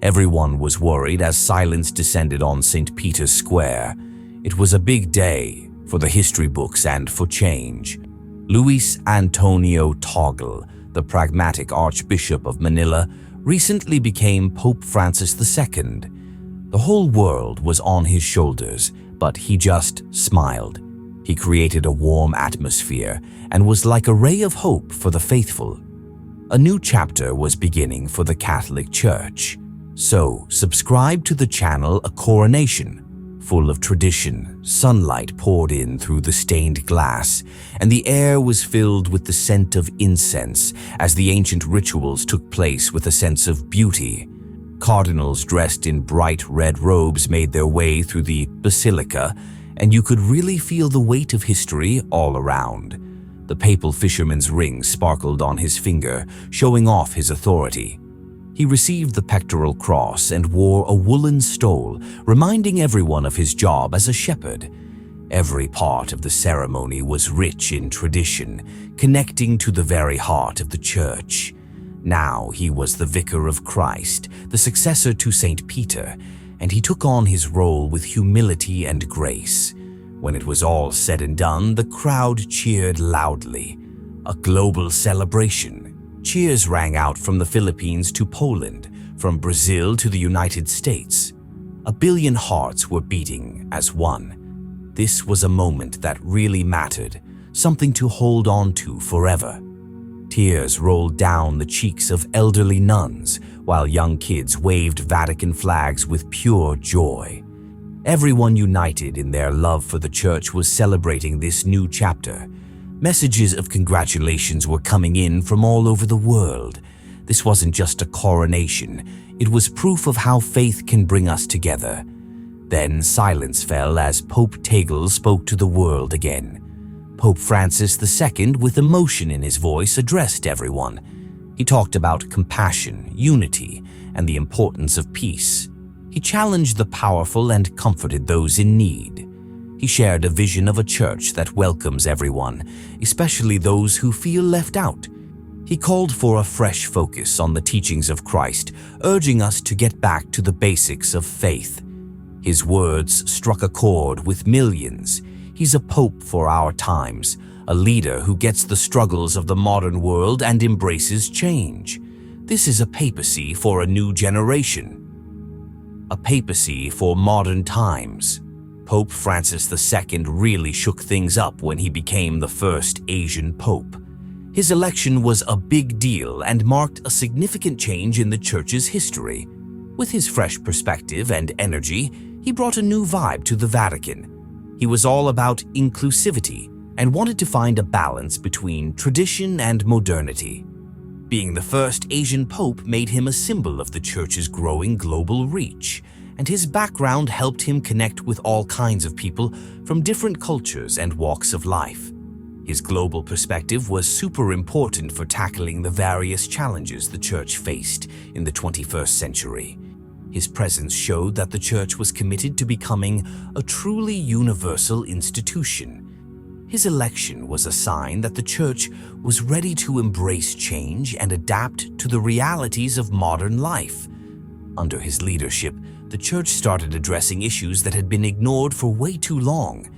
Everyone was worried as silence descended on St. Peter's Square. It was a big day for the history books and for change. Luis Antonio Tagle, the pragmatic Archbishop of Manila, recently became Pope Francis II. The whole world was on his shoulders, but he just smiled. He created a warm atmosphere and was like a ray of hope for the faithful. A new chapter was beginning for the Catholic Church. So, subscribe to the channel A Coronation, full of tradition. Sunlight poured in through the stained glass, and the air was filled with the scent of incense as the ancient rituals took place with a sense of beauty. Cardinals dressed in bright red robes made their way through the basilica, and you could really feel the weight of history all around. The papal fisherman's ring sparkled on his finger, showing off his authority. He received the pectoral cross and wore a woolen stole, reminding everyone of his job as a shepherd. Every part of the ceremony was rich in tradition, connecting to the very heart of the Church. Now he was the vicar of Christ, the successor to St. Peter, and he took on his role with humility and grace. When it was all said and done, the crowd cheered loudly. A global celebration. Cheers rang out from the Philippines to Poland, from Brazil to the United States. 1 billion hearts were beating as one. This was a moment that really mattered, something to hold on to forever. Tears rolled down the cheeks of elderly nuns, while young kids waved Vatican flags with pure joy. Everyone united in their love for the Church was celebrating this new chapter. Messages of congratulations were coming in from all over the world. This wasn't just a coronation, it was proof of how faith can bring us together. Then silence fell as Pope Tagle spoke to the world again. Pope Francis II, with emotion in his voice, addressed everyone. He talked about compassion, unity, and the importance of peace. He challenged the powerful and comforted those in need. He shared a vision of a church that welcomes everyone, especially those who feel left out. He called for a fresh focus on the teachings of Christ, urging us to get back to the basics of faith. His words struck a chord with millions. He's a pope for our times, a leader who gets the struggles of the modern world and embraces change. This is a papacy for a new generation. A papacy for modern times. Pope Francis II really shook things up when he became the first Asian pope. His election was a big deal and marked a significant change in the Church's history. With his fresh perspective and energy, he brought a new vibe to the Vatican. He was all about inclusivity and wanted to find a balance between tradition and modernity. Being the first Asian pope made him a symbol of the Church's growing global reach, and his background helped him connect with all kinds of people from different cultures and walks of life. His global perspective was super important for tackling the various challenges the Church faced in the 21st century. His presence showed that the Church was committed to becoming a truly universal institution. His election was a sign that the Church was ready to embrace change and adapt to the realities of modern life. Under his leadership, the Church started addressing issues that had been ignored for way too long.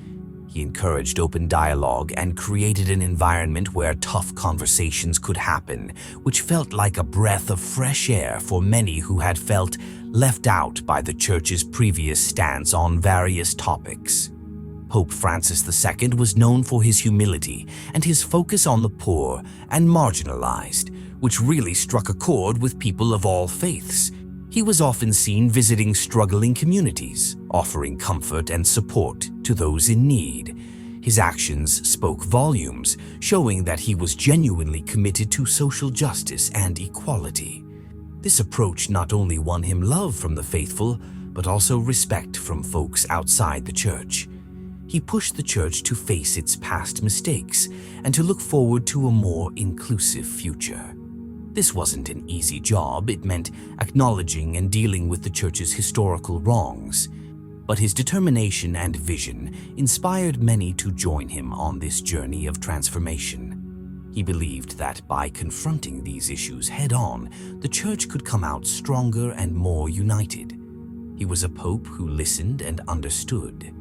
He encouraged open dialogue and created an environment where tough conversations could happen, which felt like a breath of fresh air for many who had felt left out by the Church's previous stance on various topics. Pope Francis II was known for his humility and his focus on the poor and marginalized, which really struck a chord with people of all faiths. He was often seen visiting struggling communities, offering comfort and support to those in need. His actions spoke volumes, showing that he was genuinely committed to social justice and equality. This approach not only won him love from the faithful, but also respect from folks outside the Church. He pushed the Church to face its past mistakes and to look forward to a more inclusive future. This wasn't an easy job. It meant acknowledging and dealing with the Church's historical wrongs. But his determination and vision inspired many to join him on this journey of transformation. He believed that by confronting these issues head-on, the Church could come out stronger and more united. He was a pope who listened and understood.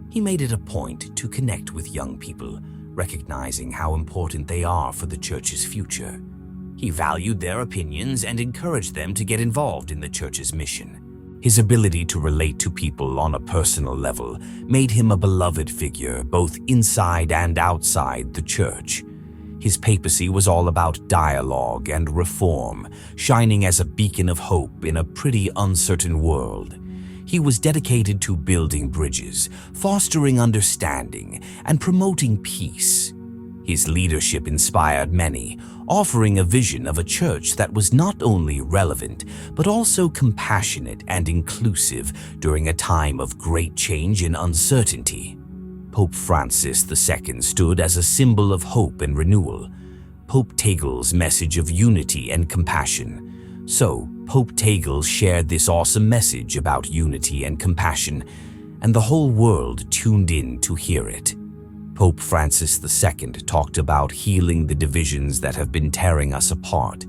He made it a point to connect with young people, recognizing how important they are for the Church's future. He valued their opinions and encouraged them to get involved in the Church's mission. His ability to relate to people on a personal level made him a beloved figure both inside and outside the Church. His papacy was all about dialogue and reform, shining as a beacon of hope in a pretty uncertain world. He was dedicated to building bridges, fostering understanding, and promoting peace. His leadership inspired many, offering a vision of a church that was not only relevant, but also compassionate and inclusive during a time of great change and uncertainty. Pope Francis II stood as a symbol of hope and renewal. Pope Tagle's message of unity and compassion. So, Pope Tagle shared this awesome message about unity and compassion, and the whole world tuned in to hear it. Pope Francis II talked about healing the divisions that have been tearing us apart.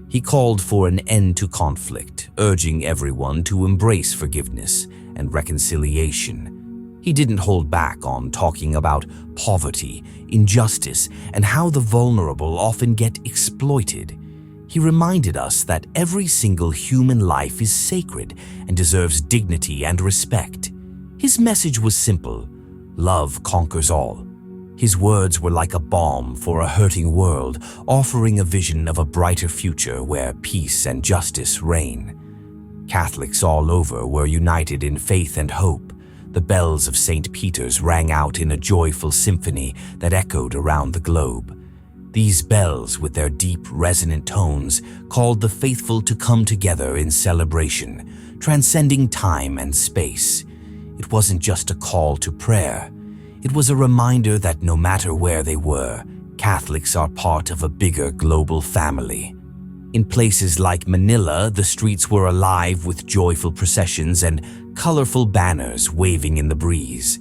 He called for an end to conflict, urging everyone to embrace forgiveness and reconciliation. He didn't hold back on talking about poverty, injustice, and how the vulnerable often get exploited. He reminded us that every single human life is sacred and deserves dignity and respect. His message was simple: love conquers all. His words were like a balm for a hurting world, offering a vision of a brighter future where peace and justice reign. Catholics all over were united in faith and hope. The bells of St. Peter's rang out in a joyful symphony that echoed around the globe. These bells, with their deep, resonant tones, called the faithful to come together in celebration, transcending time and space. It wasn't just a call to prayer. It was a reminder that no matter where they were, Catholics are part of a bigger global family. In places like Manila, the streets were alive with joyful processions and colorful banners waving in the breeze.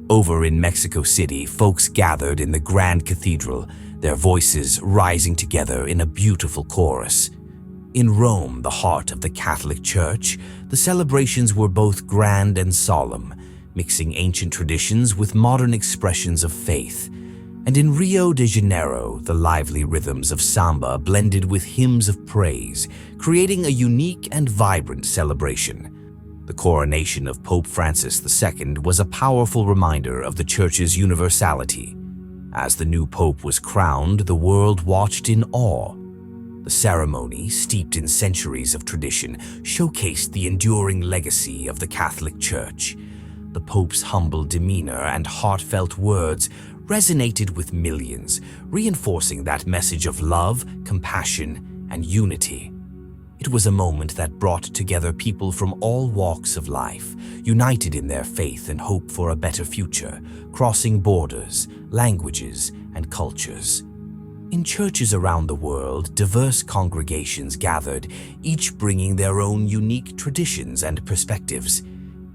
Over in Mexico City, folks gathered in the Grand Cathedral, their voices rising together in a beautiful chorus. In Rome, the heart of the Catholic Church, the celebrations were both grand and solemn, mixing ancient traditions with modern expressions of faith. And in Rio de Janeiro, the lively rhythms of samba blended with hymns of praise, creating a unique and vibrant celebration. The coronation of Pope Francis II was a powerful reminder of the Church's universality. As the new pope was crowned, the world watched in awe. The ceremony, steeped in centuries of tradition, showcased the enduring legacy of the Catholic Church. The Pope's humble demeanor and heartfelt words resonated with millions, reinforcing that message of love, compassion, and unity. It was a moment that brought together people from all walks of life, united in their faith and hope for a better future, crossing borders, languages, and cultures. In churches around the world, diverse congregations gathered, each bringing their own unique traditions and perspectives.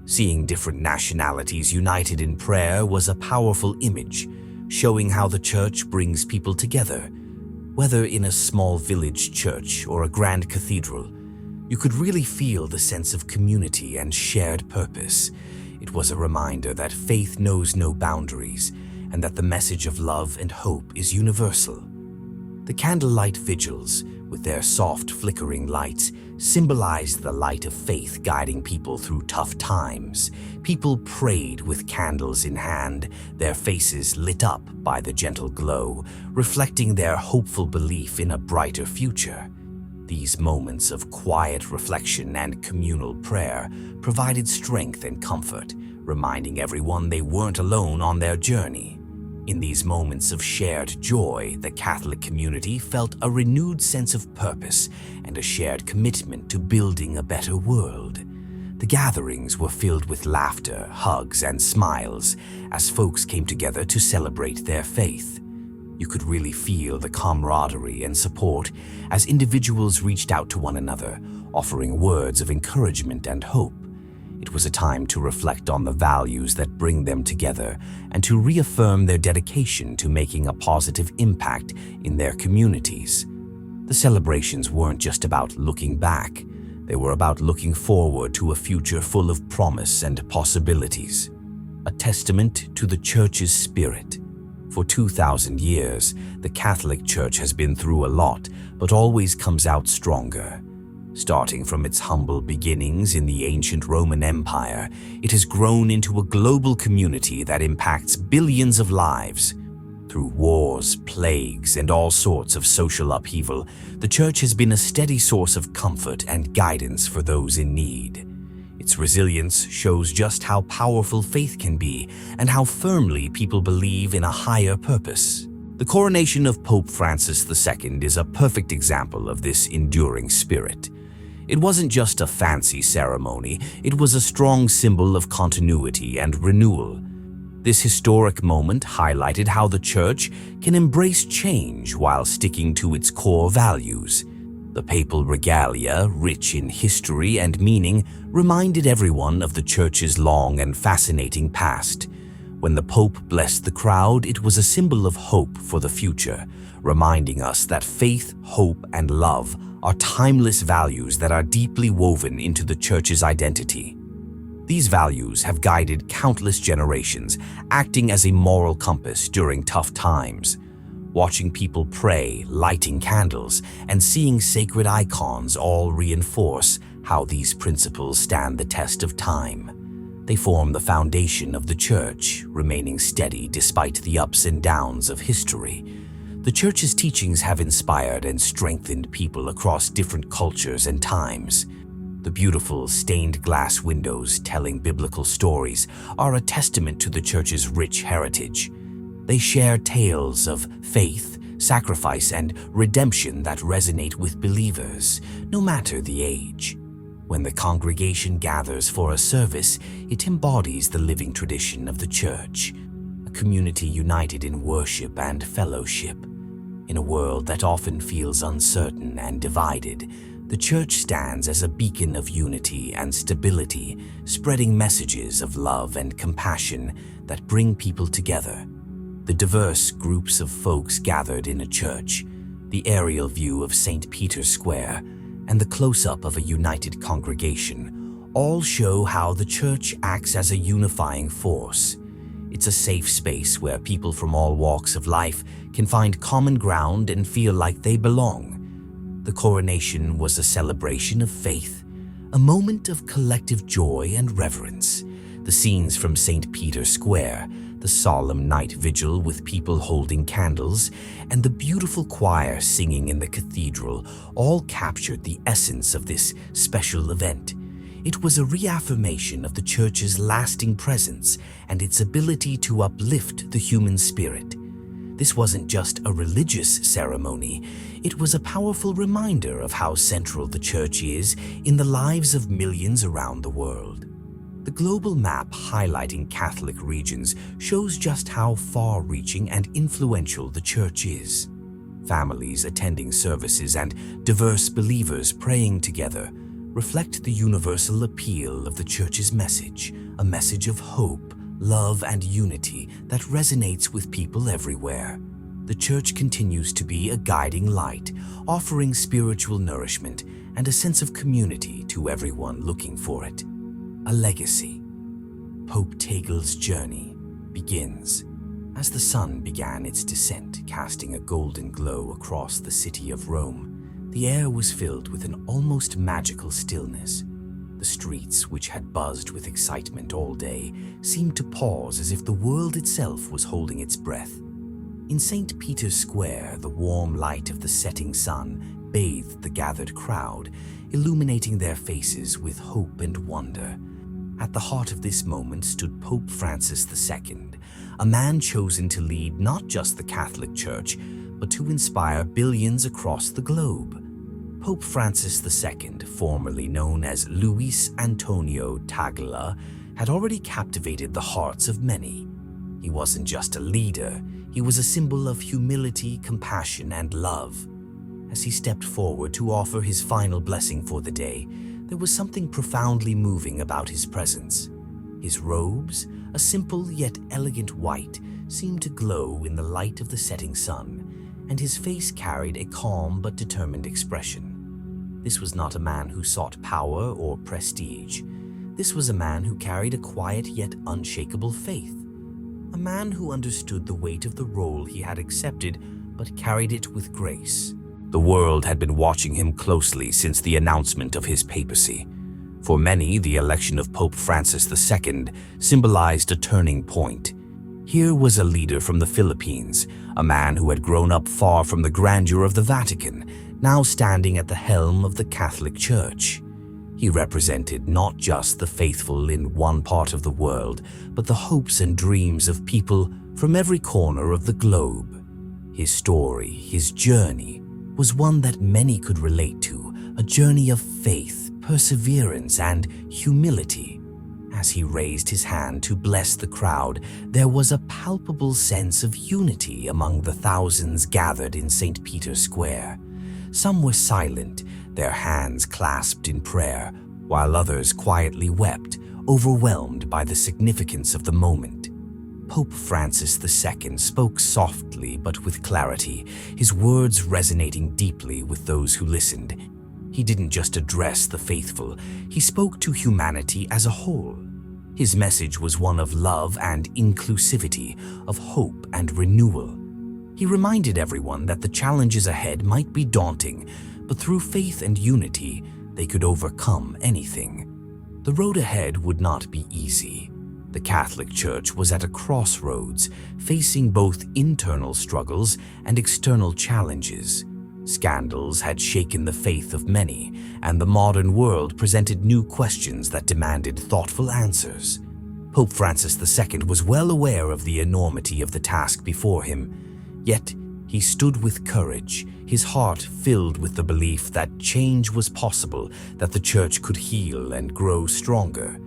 Seeing different nationalities united in prayer was a powerful image, showing how the Church brings people together. Whether in a small village church or a grand cathedral, you could really feel the sense of community and shared purpose. It was a reminder that faith knows no boundaries and that the message of love and hope is universal. The candlelight vigils, with their soft flickering lights, symbolized the light of faith guiding people through tough times. People prayed with candles in hand, their faces lit up by the gentle glow, reflecting their hopeful belief in a brighter future. These moments of quiet reflection and communal prayer provided strength and comfort, reminding everyone they weren't alone on their journey. In these moments of shared joy, the Catholic community felt a renewed sense of purpose and a shared commitment to building a better world. The gatherings were filled with laughter, hugs, and smiles as folks came together to celebrate their faith. You could really feel the camaraderie and support as individuals reached out to one another, offering words of encouragement and hope. It was a time to reflect on the values that bring them together and to reaffirm their dedication to making a positive impact in their communities. The celebrations weren't just about looking back, they were about looking forward to a future full of promise and possibilities, a testament to the Church's spirit. For 2,000 years, the Catholic Church has been through a lot, but always comes out stronger. Starting from its humble beginnings in the ancient Roman Empire, it has grown into a global community that impacts billions of lives. Through wars, plagues, and all sorts of social upheaval, the Church has been a steady source of comfort and guidance for those in need. Its resilience shows just how powerful faith can be and how firmly people believe in a higher purpose. The coronation of Pope Francis II is a perfect example of this enduring spirit. It wasn't just a fancy ceremony, it was a strong symbol of continuity and renewal. This historic moment highlighted how the Church can embrace change while sticking to its core values. The papal regalia, rich in history and meaning, reminded everyone of the Church's long and fascinating past. When the Pope blessed the crowd, it was a symbol of hope for the future, reminding us that faith, hope, and love are timeless values that are deeply woven into the Church's identity. These values have guided countless generations, acting as a moral compass during tough times. Watching people pray, lighting candles, and seeing sacred icons all reinforce how these principles stand the test of time. They form the foundation of the Church, remaining steady despite the ups and downs of history. The Church's teachings have inspired and strengthened people across different cultures and times. The beautiful stained glass windows telling biblical stories are a testament to the Church's rich heritage. They share tales of faith, sacrifice, and redemption that resonate with believers, no matter the age. When the congregation gathers for a service, it embodies the living tradition of the Church, a community united in worship and fellowship. In a world that often feels uncertain and divided, the Church stands as a beacon of unity and stability, spreading messages of love and compassion that bring people together. The diverse groups of folks gathered in a church, the aerial view of St. Peter's Square, and the close-up of a united congregation all show how the Church acts as a unifying force. It's a safe space where people from all walks of life can find common ground and feel like they belong. The coronation was a celebration of faith, a moment of collective joy and reverence. The scenes from St. Peter's Square, the solemn night vigil with people holding candles, and the beautiful choir singing in the cathedral all captured the essence of this special event. It was a reaffirmation of the Church's lasting presence and its ability to uplift the human spirit. This wasn't just a religious ceremony, it was a powerful reminder of how central the Church is in the lives of millions around the world. The global map highlighting Catholic regions shows just how far-reaching and influential the Church is. Families attending services and diverse believers praying together reflect the universal appeal of the Church's message, a message of hope, love, and unity that resonates with people everywhere. The Church continues to be a guiding light, offering spiritual nourishment and a sense of community to everyone looking for it. A legacy. Pope Tagle's journey begins as the sun began its descent, casting a golden glow across the city of Rome. The air was filled with an almost magical stillness. The streets, which had buzzed with excitement all day, seemed to pause as if the world itself was holding its breath. In St. Peter's Square, the warm light of the setting sun bathed the gathered crowd, illuminating their faces with hope and wonder. At the heart of this moment stood Pope Francis II, a man chosen to lead not just the Catholic Church, but to inspire billions across the globe. Pope Francis II, formerly known as Luis Antonio Tagle, had already captivated the hearts of many. He wasn't just a leader, he was a symbol of humility, compassion, and love. As he stepped forward to offer his final blessing for the day, There was something profoundly moving about his presence. His robes, a simple yet elegant white, seemed to glow in the light of the setting sun, and his face carried a calm but determined expression. This was not a man who sought power or prestige. This was a man who carried a quiet yet unshakable faith. A man who understood the weight of the role he had accepted, but carried it with grace. The world had been watching him closely since the announcement of his papacy. For many, the election of Pope Francis II symbolized a turning point. Here was a leader from the Philippines, a man who had grown up far from the grandeur of the Vatican, now standing at the helm of the Catholic Church. He represented not just the faithful in one part of the world, but the hopes and dreams of people from every corner of the globe. His story, his journey, was one that many could relate to, a journey of faith, perseverance, and humility. As he raised his hand to bless the crowd, there was a palpable sense of unity among the thousands gathered in St. Peter's Square. Some were silent, their hands clasped in prayer, while others quietly wept, overwhelmed by the significance of the moment. Pope Francis II spoke softly but with clarity, his words resonating deeply with those who listened. He didn't just address the faithful, he spoke to humanity as a whole. His message was one of love and inclusivity, of hope and renewal. He reminded everyone that the challenges ahead might be daunting, but through faith and unity, they could overcome anything. The road ahead would not be easy. The Catholic Church was at a crossroads, facing both internal struggles and external challenges. Scandals had shaken the faith of many, and the modern world presented new questions that demanded thoughtful answers. Pope Francis II was well aware of the enormity of the task before him, yet he stood with courage, his heart filled with the belief that change was possible, that the Church could heal and grow stronger.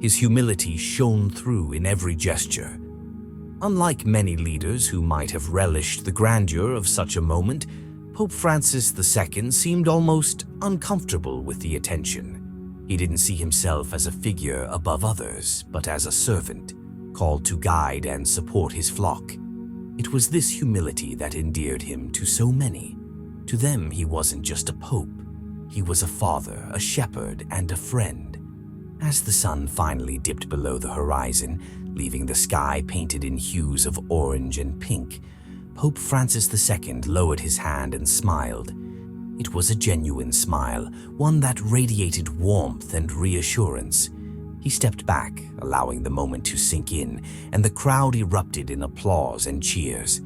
His humility shone through in every gesture. Unlike many leaders who might have relished the grandeur of such a moment, Pope Francis II seemed almost uncomfortable with the attention. He didn't see himself as a figure above others, but as a servant, called to guide and support his flock. It was this humility that endeared him to so many. To them, he wasn't just a pope. He was a father, a shepherd, and a friend. As the sun finally dipped below the horizon, leaving the sky painted in hues of orange and pink, Pope Francis II lowered his hand and smiled. It was a genuine smile, one that radiated warmth and reassurance. He stepped back, allowing the moment to sink in, and the crowd erupted in applause and cheers.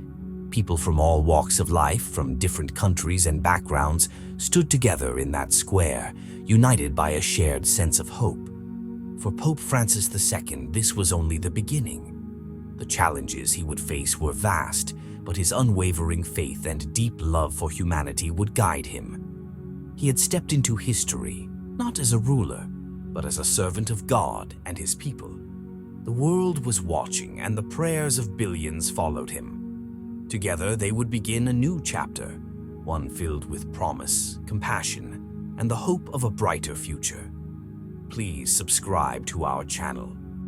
People from all walks of life, from different countries and backgrounds, stood together in that square, united by a shared sense of hope. For Pope Francis II, this was only the beginning. The challenges he would face were vast, but his unwavering faith and deep love for humanity would guide him. He had stepped into history, not as a ruler, but as a servant of God and his people. The world was watching, and the prayers of billions followed him. Together, they would begin a new chapter, one filled with promise, compassion, and the hope of a brighter future. Please subscribe to our channel